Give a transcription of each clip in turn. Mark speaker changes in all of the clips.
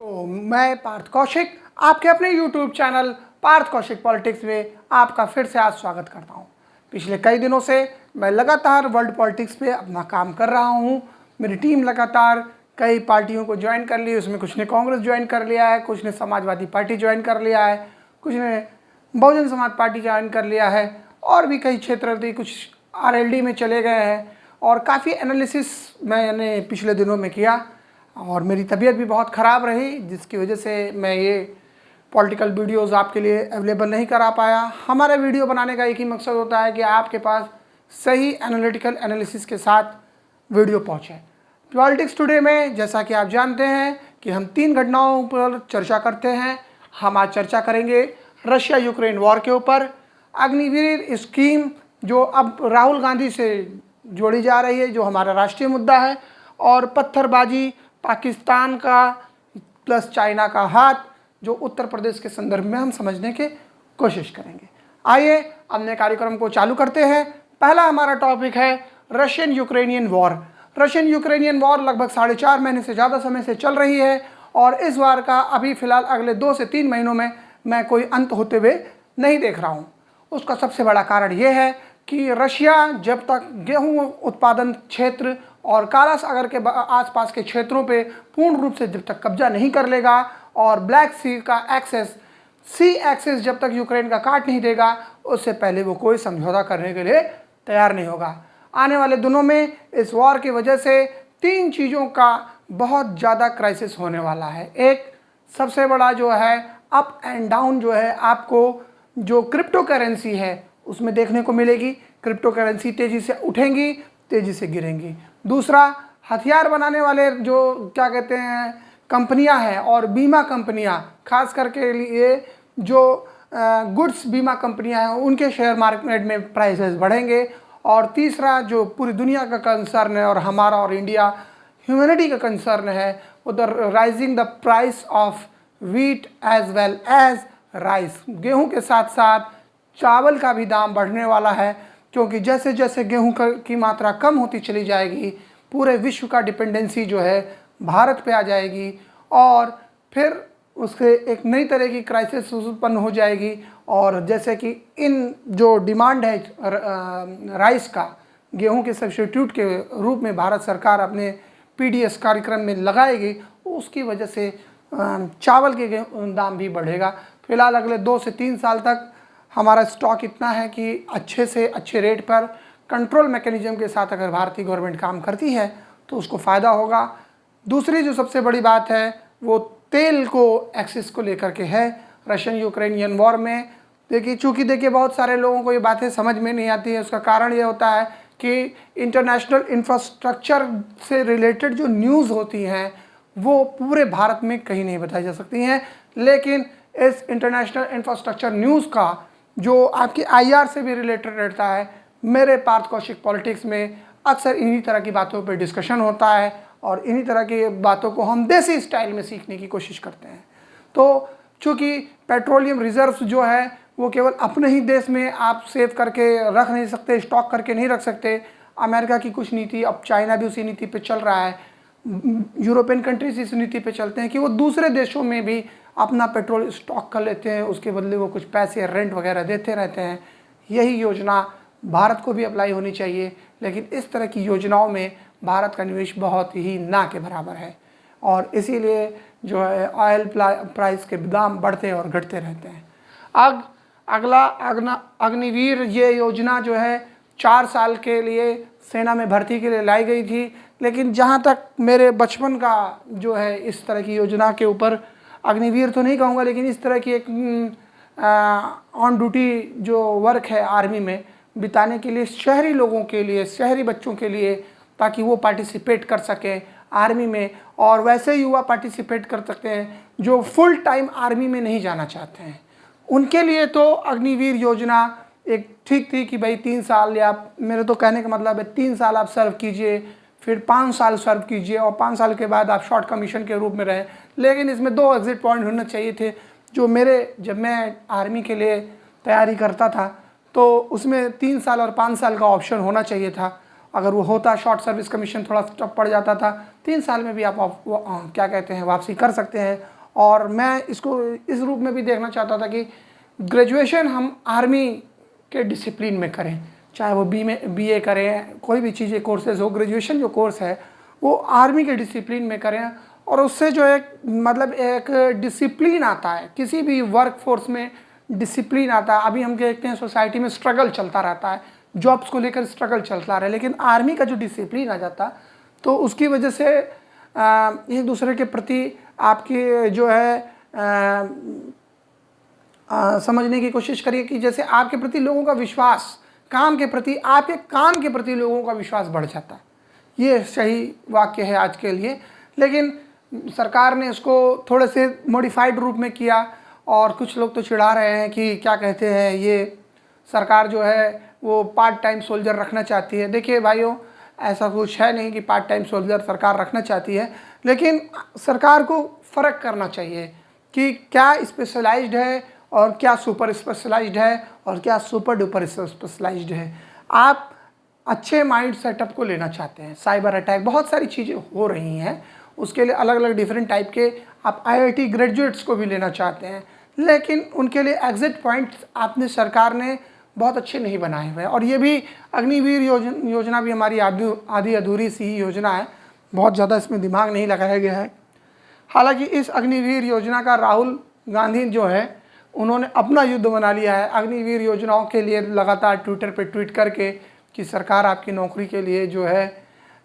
Speaker 1: तो मैं पार्थ कौशिक आपके अपने YouTube channel Parth Kaushik politics में आपका फिर से आज स्वागत करता हूं। पिछले कई दिनों से मैं लगातार वर्ल्ड पॉलिटिक्स पे अपना काम कर रहा हूं। मेरी टीम लगातार कई पार्टियों को ज्वाइन कर ली, उसमें कुछ ने कांग्रेस ज्वाइन कर लिया है, कुछ ने समाजवादी पार्टी ज्वाइन कर लिया है, कुछ ने बहुजन समाज पार्टी ज्वाइन कर लिया है और भी कई क्षेत्र थे, कुछ RLD में चले गए हैं और काफ़ी एनालिसिस मैंने पिछले दिनों में किया और मेरी तबीयत भी बहुत ख़राब रही, जिसकी वजह से मैं ये पॉलिटिकल वीडियोस आपके लिए अवेलेबल नहीं करा पाया। हमारा वीडियो बनाने का एक ही मकसद होता है कि आपके पास सही एनालिटिकल एनालिसिस के साथ वीडियो पहुँचे। पॉलिटिक्स टुडे में जैसा कि आप जानते हैं कि हम 3 घटनाओं पर चर्चा करते हैं। हम आज चर्चा करेंगे रशिया यूक्रेन वॉर के ऊपर, अग्निवीर स्कीम जो अब राहुल गांधी से जोड़ी जा रही है, जो हमारा राष्ट्रीय मुद्दा है, और पत्थरबाजी, पाकिस्तान का प्लस चाइना का हाथ, जो उत्तर प्रदेश के संदर्भ में हम समझने की कोशिश करेंगे। आइए अपने कार्यक्रम को चालू करते हैं। पहला हमारा टॉपिक है Russian Ukrainian war. Russian Ukrainian war लगभग 4.5 महीने से ज़्यादा समय से चल रही है और इस वार का अभी फ़िलहाल अगले 2 से 3 महीनों में मैं कोई अंत होते हुए नहीं देख रहा हूँ। उसका सबसे बड़ा कारण ये है कि रशिया जब तक गेहूं उत्पादन क्षेत्र और काला सागर के आसपास के क्षेत्रों पे पूर्ण रूप से जब तक कब्जा नहीं कर लेगा और ब्लैक सी का सी एक्सेस जब तक यूक्रेन का काट नहीं देगा, उससे पहले वो कोई समझौता करने के लिए तैयार नहीं होगा। आने वाले दिनों में इस वॉर की वजह से 3 चीज़ों का बहुत ज़्यादा क्राइसिस होने वाला है। एक सबसे बड़ा जो है अप एंड डाउन जो है आपको जो क्रिप्टो करेंसी है उसमें देखने को मिलेगी। क्रिप्टो करेंसी तेज़ी से उठेंगी, तेज़ी से गिरेंगी। दूसरा, हथियार बनाने वाले जो क्या कहते हैं कंपनियां हैं और बीमा कंपनियां, खास करके लिए जो गुड्स बीमा कंपनियां हैं, उनके शेयर मार्केट में प्राइसेस बढ़ेंगे। और तीसरा जो पूरी दुनिया का कंसर्न है और हमारा और इंडिया ह्यूमैनिटी का कंसर्न है, उधर rising the price of wheat as well as rice. गेहूं के साथ साथ चावल का भी दाम बढ़ने वाला है, क्योंकि जैसे जैसे गेहूं की मात्रा कम होती चली जाएगी, पूरे विश्व का डिपेंडेंसी जो है भारत पे आ जाएगी और फिर उससे एक नई तरह की क्राइसिस उत्पन्न हो जाएगी। और जैसे कि इन जो डिमांड है राइस का गेहूं के सब्स्टिट्यूट के रूप में भारत सरकार अपने PDS कार्यक्रम में लगाएगी, उसकी वजह से चावल के दाम भी बढ़ेगा। फिलहाल अगले 2 से 3 साल तक हमारा स्टॉक इतना है कि अच्छे से अच्छे रेट पर कंट्रोल मैकेनिज्म के साथ अगर भारतीय गवर्नमेंट काम करती है तो उसको फ़ायदा होगा। दूसरी जो सबसे बड़ी बात है वो तेल को एक्सेस को लेकर के है रशियन यूक्रेनियन वॉर में। देखिए बहुत सारे लोगों को ये बातें समझ में नहीं आती है। उसका कारण ये होता है कि इंटरनेशनल इंफ्रास्ट्रक्चर से रिलेटेड जो न्यूज़ होती हैं वो पूरे भारत में कहीं नहीं बताई जा सकती हैं, लेकिन इस इंटरनेशनल इंफ्रास्ट्रक्चर न्यूज़ का जो आपकी IR से भी रिलेटेड रहता है, मेरे पार्थ कौशिक पॉलिटिक्स में अक्सर इन्हीं तरह की बातों पर डिस्कशन होता है और इन्हीं तरह की बातों को हम देसी स्टाइल में सीखने की कोशिश करते हैं। तो चूँकि पेट्रोलियम रिजर्व्स जो है वो केवल अपने ही देश में आप सेव करके रख नहीं सकते, स्टॉक करके नहीं रख सकते। अमेरिका की कुछ नीति, अब चाइना भी उसी नीति पे चल रहा है, यूरोपियन कंट्रीज इस नीति पे चलते हैं कि वो दूसरे देशों में भी अपना पेट्रोल स्टॉक कर लेते हैं, उसके बदले वो कुछ पैसे रेंट वगैरह देते रहते हैं। यही योजना भारत को भी अप्लाई होनी चाहिए, लेकिन इस तरह की योजनाओं में भारत का निवेश बहुत ही ना के बराबर है और इसीलिए जो है ऑयल प्राइस के दाम बढ़ते और घटते रहते हैं। अगला अग्निवीर ये योजना जो है 4 साल के लिए सेना में भर्ती के लिए लाई गई थी, लेकिन जहाँ तक मेरे बचपन का जो है इस तरह की योजना के ऊपर, अग्निवीर तो नहीं कहूँगा लेकिन इस तरह की एक ऑन ड्यूटी जो वर्क है आर्मी में बिताने के लिए शहरी लोगों के लिए, शहरी बच्चों के लिए, ताकि वो पार्टिसिपेट कर सकें आर्मी में और वैसे युवा पार्टिसिपेट कर सकते हैं जो फुल टाइम आर्मी में नहीं जाना चाहते हैं। उनके लिए तो अग्निवीर योजना एक ठीक थी कि भाई 3 साल, या मेरे तो कहने का मतलब है 3 साल आप सर्व कीजिए, फिर 5 साल सर्व कीजिए और 5 साल के बाद आप शॉर्ट कमीशन के रूप में रहें। लेकिन इसमें 2 एग्जिट पॉइंट होने चाहिए थे, जो जब मैं आर्मी के लिए तैयारी करता था तो उसमें 3 साल और 5 साल का ऑप्शन होना चाहिए था। अगर वो होता, शॉर्ट सर्विस कमीशन थोड़ा टफ पड़ जाता था, 3 साल में भी आप क्या कहते हैं वापसी कर सकते हैं। और मैं इसको इस रूप में भी देखना चाहता था कि ग्रेजुएशन हम आर्मी के डिसिप्लिन में करें, चाहे वो BA करें, कोई भी चीज़ें कोर्सेज हो, ग्रेजुएशन जो कोर्स है वो आर्मी के डिसिप्लिन में करें। और उससे जो एक मतलब एक डिसिप्लिन आता है, किसी भी वर्क फोर्स में डिसिप्लिन आता है। अभी हम देखते हैं सोसाइटी में स्ट्रगल चलता रहता है, जॉब्स को लेकर स्ट्रगल चलता रहा है, लेकिन आर्मी का जो डिसिप्लिन आ जाता तो उसकी वजह से एक दूसरे के प्रति आपकी जो है समझने की कोशिश करिए कि जैसे आपके प्रति लोगों का विश्वास, काम के प्रति, आपके काम के प्रति लोगों का विश्वास बढ़ जाता है। ये सही वाक्य है आज के लिए, लेकिन सरकार ने इसको थोड़े से मॉडिफाइड रूप में किया। और कुछ लोग तो चिढ़ा रहे हैं कि क्या कहते हैं, ये सरकार जो है वो पार्ट टाइम सोल्जर रखना चाहती है। देखिए भाइयों, ऐसा कुछ है नहीं कि पार्ट टाइम सोल्जर सरकार रखना चाहती है, लेकिन सरकार को फ़र्क करना चाहिए कि क्या स्पेशलाइज्ड है और क्या सुपर स्पेशलाइज्ड है और क्या सुपर डुपर स्पेशलाइज्ड है। आप अच्छे माइंड सेटअप को लेना चाहते हैं, साइबर अटैक, बहुत सारी चीज़ें हो रही हैं, उसके लिए अलग अलग डिफरेंट टाइप के आप IIT ग्रेजुएट्स को भी लेना चाहते हैं, लेकिन उनके लिए एग्जिट पॉइंट्स आपने सरकार ने बहुत अच्छे नहीं बनाए हुए हैं। और ये भी अग्निवीर योजना भी हमारी आधी अधूरी सी ही योजना है, बहुत ज़्यादा इसमें दिमाग नहीं लगाया गया है। हालांकि इस अग्निवीर योजना का राहुल गांधी जो है उन्होंने अपना युद्ध बना लिया है। अग्निवीर योजनाओं के लिए लगातार ट्विटर पे ट्वीट करके कि सरकार आपकी नौकरी के लिए जो है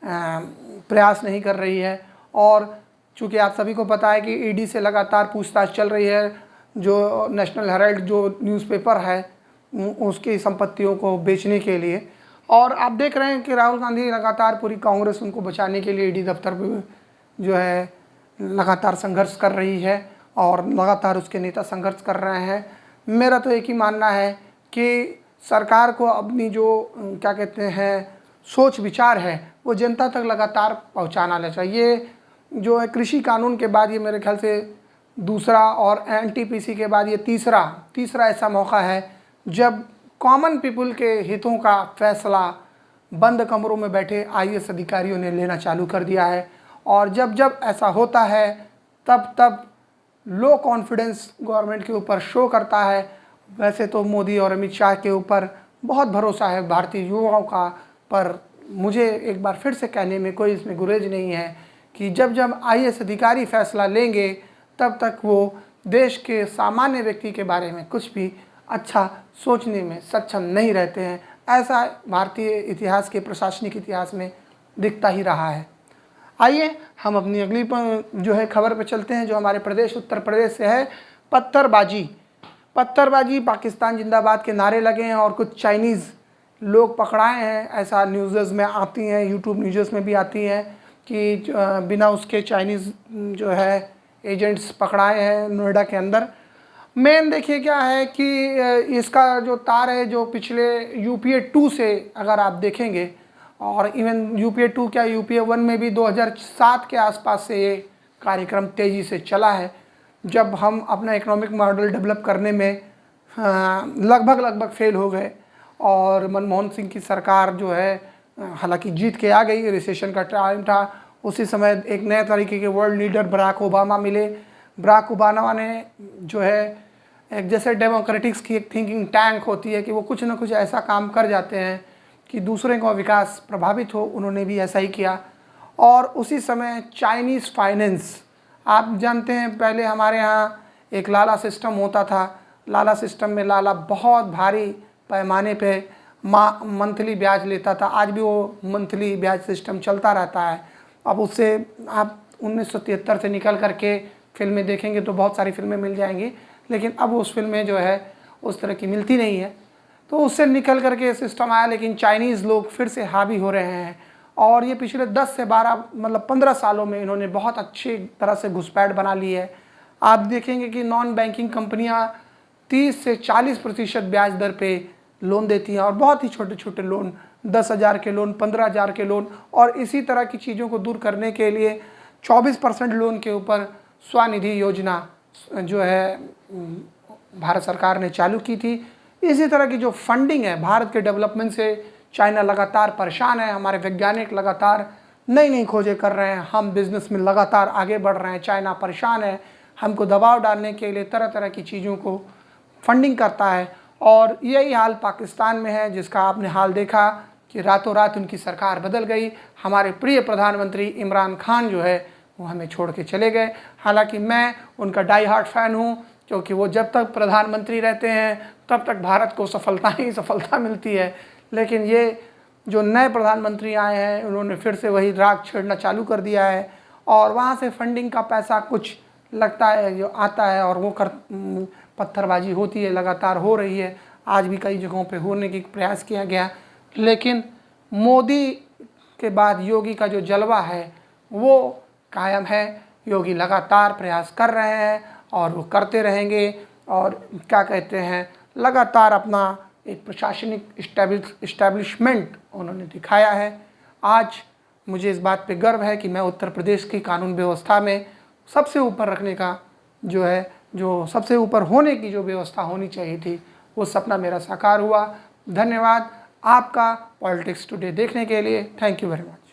Speaker 1: प्रयास नहीं कर रही है। और चूँकि आप सभी को पता है कि ED से लगातार पूछताछ चल रही है, जो नेशनल हेराल्ड जो न्यूज़पेपर है उसकी संपत्तियों को बेचने के लिए। और आप देख रहे हैं कि राहुल गांधी लगातार पूरी कांग्रेस उनको बचाने के लिए ED दफ्तर पर जो है लगातार संघर्ष कर रही है और लगातार उसके नेता संघर्ष कर रहे हैं। मेरा तो एक ही मानना है कि सरकार को अपनी जो क्या कहते हैं सोच विचार है वो जनता तक लगातार पहुंचाना चाहिए। जो है कृषि कानून के बाद ये मेरे ख्याल से दूसरा, और NTPC के बाद ये तीसरा ऐसा मौका है जब कॉमन पीपल के हितों का फैसला बंद कमरों में बैठे IAS अधिकारियों ने लेना चालू कर दिया है। और जब ऐसा होता है तब लो कॉन्फिडेंस गवर्नमेंट के ऊपर शो करता है। वैसे तो मोदी और अमित शाह के ऊपर बहुत भरोसा है भारतीय युवाओं का, पर मुझे एक बार फिर से कहने में कोई इसमें गुरेज नहीं है कि जब IAS अधिकारी फैसला लेंगे तब तक वो देश के सामान्य व्यक्ति के बारे में कुछ भी अच्छा सोचने में सक्षम नहीं रहते हैं। ऐसा भारतीय इतिहास के प्रशासनिक इतिहास में दिखता ही रहा है। आइए हम अपनी अगली जो है खबर पे चलते हैं, जो हमारे प्रदेश उत्तर प्रदेश से है। पत्थरबाजी पाकिस्तान जिंदाबाद के नारे लगे हैं और कुछ चाइनीज़ लोग पकड़ाए हैं, ऐसा न्यूज़ में आती हैं, यूट्यूब न्यूज़ में भी आती हैं कि बिना उसके चाइनीज़ जो है एजेंट्स पकड़ाए हैं नोएडा के अंदर। मेन देखिए क्या है कि इसका जो तार है जो पिछले UPA 2 से अगर आप देखेंगे, और इवन UPA 2 क्या UPA 1 में भी 2007 के आसपास से ये कार्यक्रम तेज़ी से चला है, जब हम अपना इकोनॉमिक मॉडल डेवलप करने में लगभग फेल हो गए। और मनमोहन सिंह की सरकार जो है हालांकि जीत के आ गई, रिसेशन का टाइम था, उसी समय एक नए तरीके के वर्ल्ड लीडर बराक ओबामा मिले। बराक ओबामा ने जो है एक जैसे डेमोक्रेटिक्स की एक थिंकिंग टैंक होती है कि वो कुछ ना कुछ ऐसा काम कर जाते हैं कि दूसरे का विकास प्रभावित हो, उन्होंने भी ऐसा ही किया। और उसी समय चाइनीज़ फाइनेंस, आप जानते हैं पहले हमारे यहाँ एक लाला सिस्टम होता था। लाला सिस्टम में लाला बहुत भारी पैमाने पे मंथली ब्याज लेता था, आज भी वो मंथली ब्याज सिस्टम चलता रहता है। अब उससे आप 1973 से निकल करके फिल्में देखेंगे तो बहुत सारी फिल्में मिल जाएंगी, लेकिन अब उस फिल्में जो है उस तरह की मिलती नहीं है, तो उससे निकल करके सिस्टम आया। लेकिन चाइनीज़ लोग फिर से हावी हो रहे हैं और ये पिछले 10 से 12 मतलब 15 सालों में इन्होंने बहुत अच्छी तरह से घुसपैठ बना ली है। आप देखेंगे कि नॉन बैंकिंग कंपनियां 30 से 40% ब्याज दर पे लोन देती हैं और बहुत ही छोटे छोटे लोन, 10,000 के लोन, 15,000 के लोन। और इसी तरह की चीज़ों को दूर करने के लिए 24% लोन के ऊपर स्वनिधि योजना जो है भारत सरकार ने चालू की थी। इसी तरह की जो फंडिंग है भारत के डेवलपमेंट से चाइना लगातार परेशान है, हमारे वैज्ञानिक लगातार नई नई खोजें कर रहे हैं, हम बिज़नेस में लगातार आगे बढ़ रहे हैं, चाइना परेशान है, हमको दबाव डालने के लिए तरह तरह की चीज़ों को फंडिंग करता है। और यही हाल पाकिस्तान में है, जिसका आपने हाल देखा कि रातों रात उनकी सरकार बदल गई। हमारे प्रिय प्रधानमंत्री इमरान खान जो है वो हमें छोड़ के चले गए। हालांकि मैं उनका डाई हार्ट फ़ैन हूँ, क्योंकि वो जब तक प्रधानमंत्री रहते हैं तब तक भारत को सफलता ही सफलता मिलती है। लेकिन ये जो नए प्रधानमंत्री आए हैं, उन्होंने फिर से वही राग छेड़ना चालू कर दिया है, और वहाँ से फंडिंग का पैसा कुछ लगता है जो आता है, और वो पत्थरबाजी होती है, लगातार हो रही है। आज भी कई जगहों पे होने की प्रयास किया गया, लेकिन मोदी के बाद योगी का जो जलवा है वो कायम है। योगी लगातार प्रयास कर रहे हैं और वो करते रहेंगे, और क्या कहते हैं, लगातार अपना एक प्रशासनिक इस्टेब्लिशमेंट उन्होंने दिखाया है। आज मुझे इस बात पे गर्व है कि मैं उत्तर प्रदेश की कानून व्यवस्था में सबसे ऊपर रखने का जो सबसे ऊपर होने की जो व्यवस्था होनी चाहिए थी, वो सपना मेरा साकार हुआ। धन्यवाद आपका पॉलिटिक्स टुडे देखने के लिए। Thank you very much.